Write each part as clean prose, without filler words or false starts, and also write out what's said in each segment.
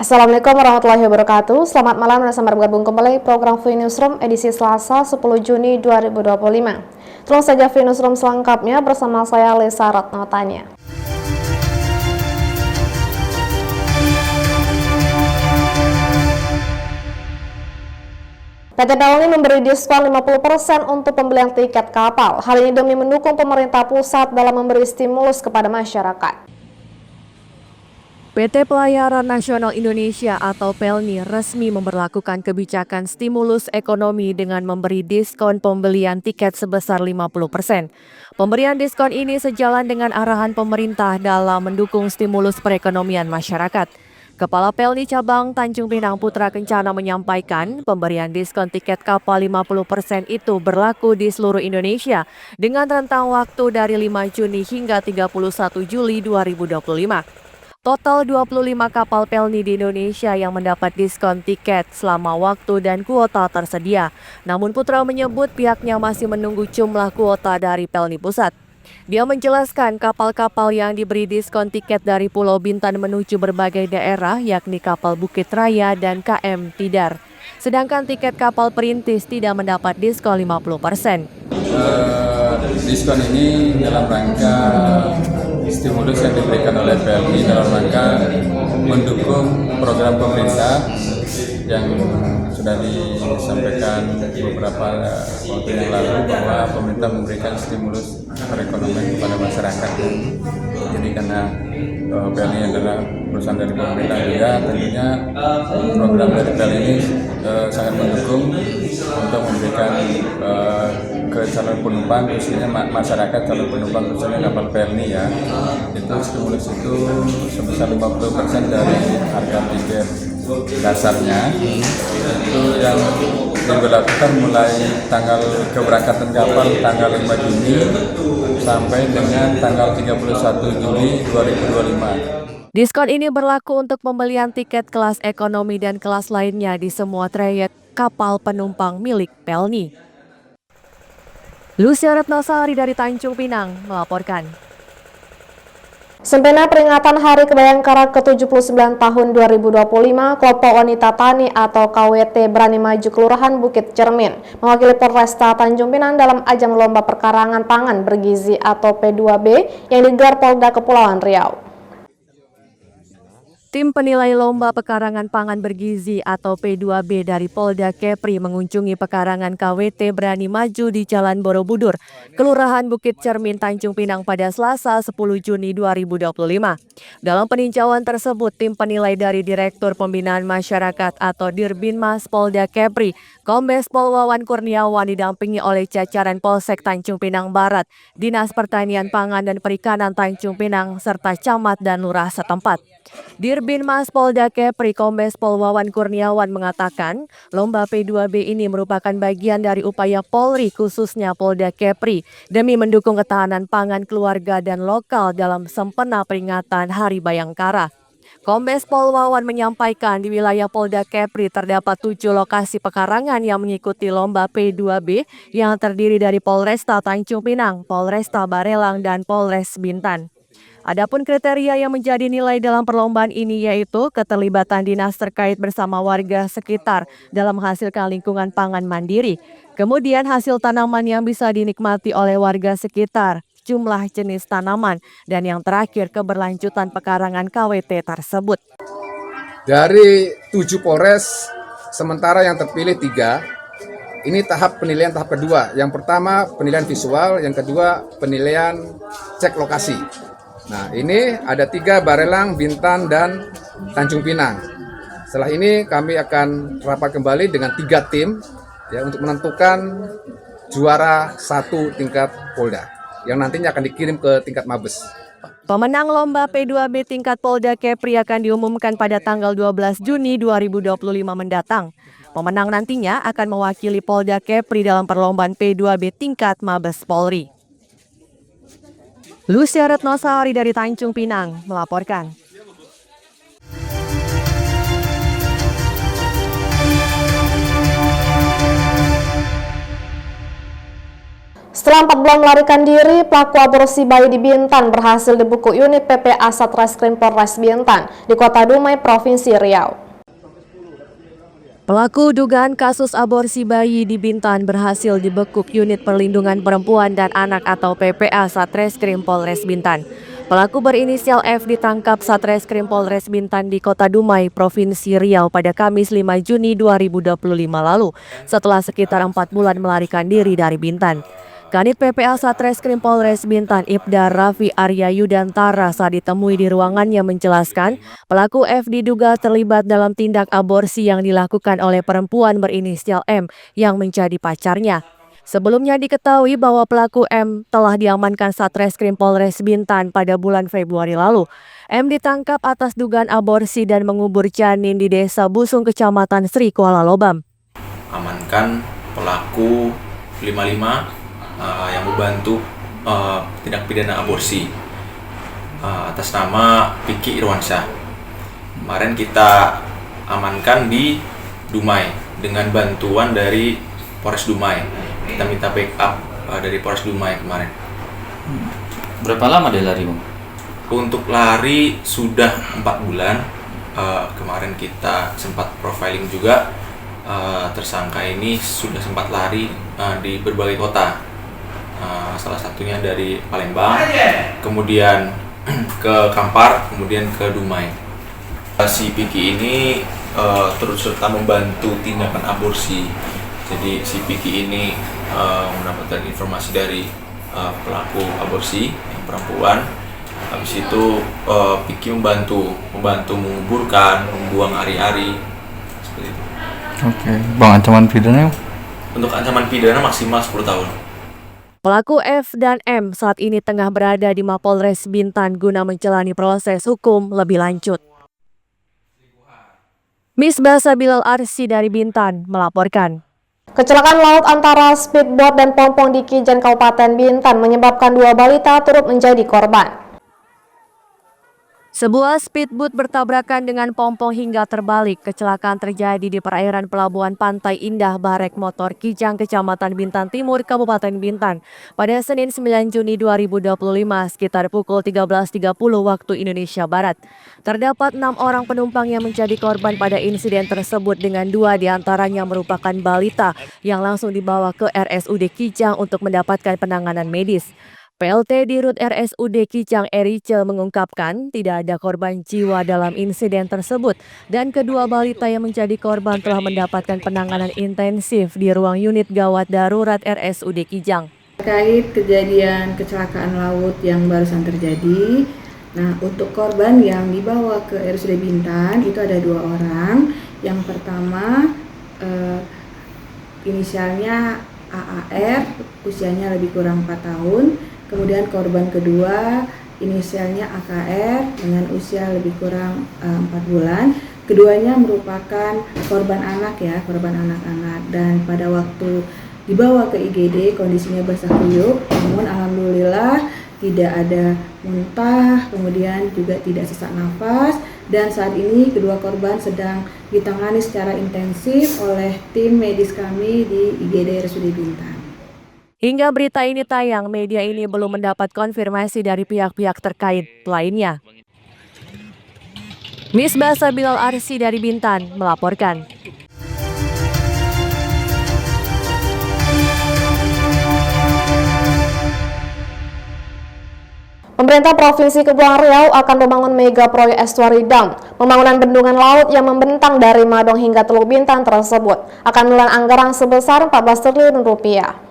Assalamualaikum warahmatullahi wabarakatuh. Selamat malam dan selamat bergabung kembali program V Newsroom edisi Selasa 10 Juni 2025. Tolong saja V Newsroom selengkapnya bersama saya Lisa Ratnatanya. PT Pelni memberi diskon 50% untuk pembelian tiket kapal. Hal ini demi mendukung pemerintah pusat dalam memberi stimulus kepada masyarakat. PT Pelayaran Nasional Indonesia atau Pelni resmi memberlakukan kebijakan stimulus ekonomi dengan memberi diskon pembelian tiket sebesar 50%. Pemberian diskon ini sejalan dengan arahan pemerintah dalam mendukung stimulus perekonomian masyarakat. Kepala Pelni Cabang Tanjung Pinang Putra Kencana menyampaikan pemberian diskon tiket kapal 50% itu berlaku di seluruh Indonesia dengan rentang waktu dari 5 Juni hingga 31 Juli 2025. Total 25 kapal Pelni di Indonesia yang mendapat diskon tiket selama waktu dan kuota tersedia. Namun Putra menyebut pihaknya masih menunggu jumlah kuota dari Pelni Pusat. Dia menjelaskan kapal-kapal yang diberi diskon tiket dari Pulau Bintan menuju berbagai daerah yakni kapal Bukit Raya dan KM Tidar. Sedangkan tiket kapal perintis tidak mendapat diskon 50%. Diskon ini dalam rangka stimulus yang diberikan oleh Pelni dalam rangka mendukung program pemerintah yang sudah disampaikan beberapa waktu yang lalu bahwa pemerintah memberikan stimulus perekonomian kepada masyarakat. Jadi karena Pelni adalah perusahaan dari pemerintah juga, tentunya program dari Pelni ini sangat mendukung untuk memberikan ke calon penumpang, khususnya masyarakat calon penumpang khususnya kapal Pelni ya, itu stimulus itu sebesar 50% dari harga tiket dasarnya itu yang diberlakukan mulai tanggal keberangkatan kapal tanggal 5 Juni sampai dengan tanggal 31 Juli 2025. Diskon ini berlaku untuk pembelian tiket kelas ekonomi dan kelas lainnya di semua trayek kapal penumpang milik Pelni. Lucia Ratnasari dari Tanjung Pinang melaporkan. Sempena peringatan Hari Kebayangkara ke-79 tahun 2025, kelompok wanita tani atau KWT Berani Maju Kelurahan Bukit Cermin mewakili Polresta Tanjung Pinang dalam ajang lomba perkarangan pangan bergizi atau P2B yang digelar Polda Kepulauan Riau. Tim penilai lomba pekarangan pangan bergizi atau P2B dari Polda Kepri mengunjungi pekarangan KWT Berani Maju di Jalan Borobudur, Kelurahan Bukit Cermin, Tanjung Pinang pada Selasa 10 Juni 2025. Dalam peninjauan tersebut, tim penilai dari Direktur Pembinaan Masyarakat atau Dirbinmas Polda Kepri, Kombes Pol Wawan Kurniawan didampingi oleh jajaran Polsek Tanjung Pinang Barat, Dinas Pertanian Pangan dan Perikanan Tanjung Pinang, serta camat dan lurah setempat. Dirbinmas Polda Kepri Kombes Pol Wawan Kurniawan mengatakan, lomba P2B ini merupakan bagian dari upaya Polri khususnya Polda Kepri demi mendukung ketahanan pangan keluarga dan lokal dalam sempena peringatan Hari Bayangkara. Kombes Pol Wawan menyampaikan di wilayah Polda Kepri terdapat 7 lokasi pekarangan yang mengikuti lomba P2B yang terdiri dari Polresta Tanjung Pinang, Polresta Barelang, dan Polres Bintan. Adapun kriteria yang menjadi nilai dalam perlombaan ini yaitu keterlibatan dinas terkait bersama warga sekitar dalam menghasilkan lingkungan pangan mandiri, kemudian hasil tanaman yang bisa dinikmati oleh warga sekitar, jumlah jenis tanaman, dan yang terakhir keberlanjutan pekarangan KWT tersebut. Dari 7 Polres, sementara yang terpilih 3, ini tahap penilaian tahap kedua. Yang pertama penilaian visual, yang kedua penilaian cek lokasi. Nah, ini ada 3 Barelang, Bintan, dan Tanjung Pinang. Setelah ini kami akan rapat kembali dengan 3 tim ya untuk menentukan juara 1 tingkat Polda yang nantinya akan dikirim ke tingkat Mabes. Pemenang lomba P2B tingkat Polda Kepri akan diumumkan pada tanggal 12 Juni 2025 mendatang. Pemenang nantinya akan mewakili Polda Kepri dalam perlombaan P2B tingkat Mabes Polri. Lucia Ratnasari dari Tanjung Pinang melaporkan. Setelah 4 bulan melarikan diri, pelaku aborsi bayi di Bintan berhasil dibekuk unit PPA Satreskrim Polres Bintan di Kota Dumai, Provinsi Riau. Pelaku dugaan kasus aborsi bayi di Bintan berhasil dibekuk unit perlindungan perempuan dan anak atau PPA Satreskrim Polres Bintan. Pelaku berinisial F ditangkap Satreskrim Polres Bintan di Kota Dumai, Provinsi Riau pada Kamis 5 Juni 2025 lalu setelah sekitar 4 bulan melarikan diri dari Bintan. Kanit PPA Satreskrim Polres Bintan Ibda Raffi Arya Yudantara saat ditemui di ruangannya menjelaskan pelaku F diduga terlibat dalam tindak aborsi yang dilakukan oleh perempuan berinisial M yang menjadi pacarnya. Sebelumnya diketahui bahwa pelaku M telah diamankan Satreskrim Polres Bintan pada bulan Februari lalu. M ditangkap atas dugaan aborsi dan mengubur janin di Desa Busung, Kecamatan Sri, Kuala Lobam. Amankan pelaku 55 yang membantu tindak pidana aborsi atas nama Piki Irwansyah. Kemarin kita amankan di Dumai dengan bantuan dari Polres Dumai. Kita minta backup dari Polres Dumai kemarin. Berapa lama dia lari, Bang? Untuk lari sudah 4 bulan. Kemarin kita sempat profiling juga. Tersangka ini sudah sempat lari di berbagai kota. Salah satunya dari Palembang, kemudian ke Kampar, kemudian ke Dumai. Si Piki ini turut serta membantu tindakan aborsi. Jadi si Piki ini mendapatkan informasi dari pelaku aborsi yang perempuan. Habis itu Piki membantu menguburkan, membuang ari-ari seperti itu. Oke, Bang, ancaman pidana? Untuk ancaman pidana maksimal 10 tahun. Pelaku F dan M saat ini tengah berada di Mapolres Bintan guna menjalani proses hukum lebih lanjut. Misbah Sabilal Arsi dari Bintan melaporkan. Kecelakaan laut antara speedboat dan pompong di Kijan, Kabupaten Bintan menyebabkan 2 balita turut menjadi korban. Sebuah speedboat bertabrakan dengan pompong hingga terbalik. Kecelakaan terjadi di perairan Pelabuhan Pantai Indah Barek Motor Kijang, Kecamatan Bintan Timur, Kabupaten Bintan pada Senin 9 Juni 2025 sekitar pukul 13.30 waktu Indonesia Barat. Terdapat 6 orang penumpang yang menjadi korban pada insiden tersebut dengan 2 diantaranya merupakan balita yang langsung dibawa ke RSUD Kijang untuk mendapatkan penanganan medis. PLT Dirut RSUD Kijang Erice mengungkapkan tidak ada korban jiwa dalam insiden tersebut dan kedua balita yang menjadi korban telah mendapatkan penanganan intensif di ruang unit gawat darurat RSUD Kijang. Terkait kejadian kecelakaan laut yang barusan terjadi, nah untuk korban yang dibawa ke RSUD Bintan itu ada 2 orang. Yang pertama inisialnya AAR, usianya lebih kurang 4 tahun. Kemudian korban kedua inisialnya AKR dengan usia lebih kurang 4 bulan. Keduanya merupakan korban anak korban anak-anak, dan pada waktu dibawa ke IGD kondisinya basah kuyup, namun alhamdulillah tidak ada muntah, kemudian juga tidak sesak nafas, dan saat ini kedua korban sedang ditangani secara intensif oleh tim medis kami di IGD RSUD Bintan. Hingga berita ini tayang, media ini belum mendapat konfirmasi dari pihak-pihak terkait lainnya. Misbah Sabilal Arsi dari Bintan melaporkan. Pemerintah Provinsi Kepulauan Riau akan membangun mega proyek estuary dam. Pembangunan bendungan laut yang membentang dari Madong hingga Teluk Bintan tersebut akan menelan anggaran sebesar 14 triliun rupiah.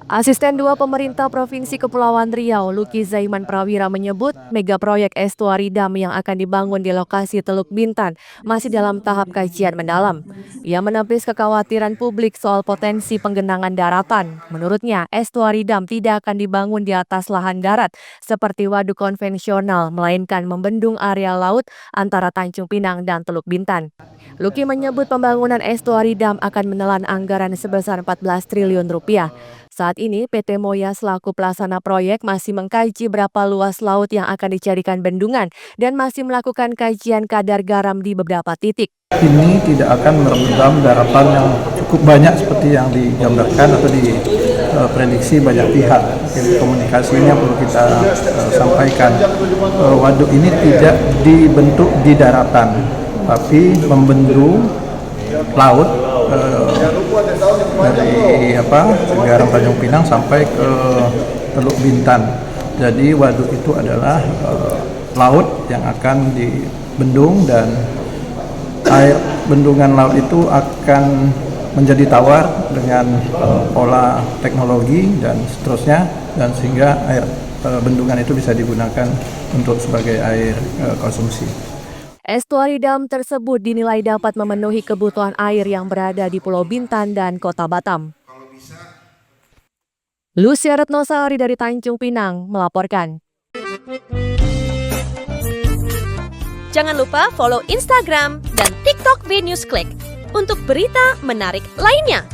Asisten 2 Pemerintah Provinsi Kepulauan Riau, Luki Zaiman Prawira menyebut mega proyek estuary dam yang akan dibangun di lokasi Teluk Bintan masih dalam tahap kajian mendalam. Ia menepis kekhawatiran publik soal potensi penggenangan daratan. Menurutnya, estuary dam tidak akan dibangun di atas lahan darat seperti waduk konvensional, melainkan membendung area laut antara Tanjung Pinang dan Teluk Bintan. Luki menyebut pembangunan estuary dam akan menelan anggaran sebesar 14 triliun rupiah. Saat ini, PT Moya selaku pelaksana proyek masih mengkaji berapa luas laut yang akan dijadikan bendungan dan masih melakukan kajian kadar garam di beberapa titik. Ini tidak akan merendam daratan yang cukup banyak seperti yang digambarkan atau prediksi banyak pihak. Komunikasi ini yang perlu kita sampaikan. Waduk ini tidak dibentuk di daratan, tapi membendung laut dari Segaran Tanjung Pinang sampai ke Teluk Bintan. Jadi waduk itu adalah laut yang akan dibendung, dan air bendungan laut itu akan menjadi tawar dengan pola teknologi dan seterusnya, dan sehingga air bendungan itu bisa digunakan untuk sebagai air konsumsi. Estuari dam tersebut dinilai dapat memenuhi kebutuhan air yang berada di Pulau Bintan dan Kota Batam. Lucia Retnosari dari Tanjung Pinang melaporkan. Jangan lupa follow Instagram dan TikTok BNewsClick untuk berita menarik lainnya.